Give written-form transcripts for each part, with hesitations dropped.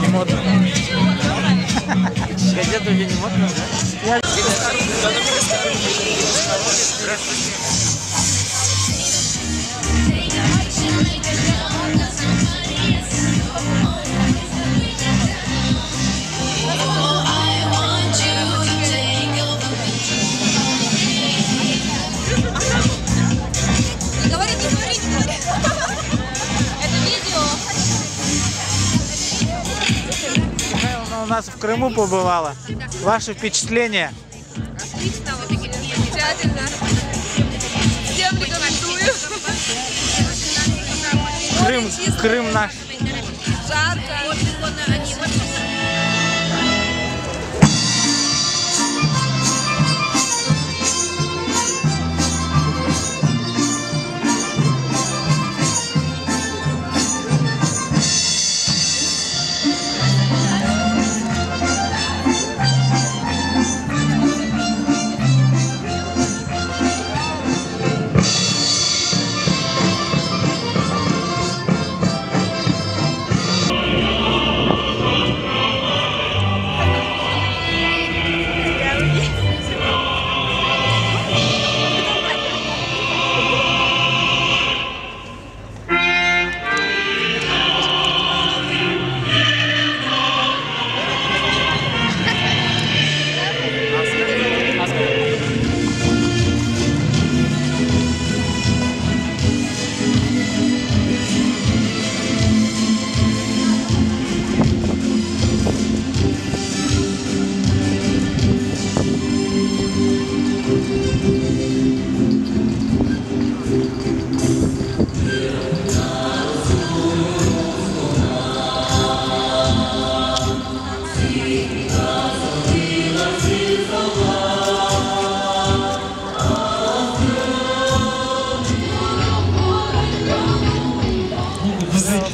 Не модно. Газета уже не модно, да? Не говорите. Это видео. У нас в Крыму побывала. Ваши впечатления? Отлично, вот замечательно. Всем рекомендую. Крым наш. Жарко.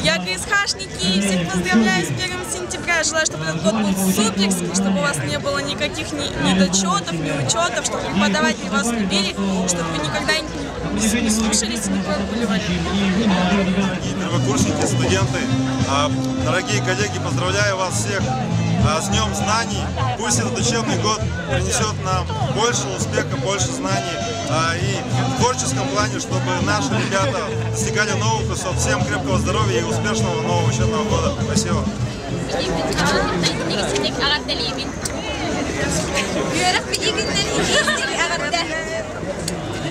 Я ГСХшники, всех поздравляю с 1 сентября. Желаю, чтобы этот год был суперский, чтобы у вас не было никаких недочетов, неучетов, чтобы преподаватели вас любили, чтобы вы никогда не слушались и не прогуливали. Дорогие первокурсники, студенты, дорогие коллеги, поздравляю вас всех с Днем Знаний. Пусть этот учебный год принесет нам больше успеха, больше знаний и в творческом плане, чтобы наши ребята достигали новых высот. Всем крепкого здоровья и успешного нового учебного года. Спасибо. Görüşmek üzere.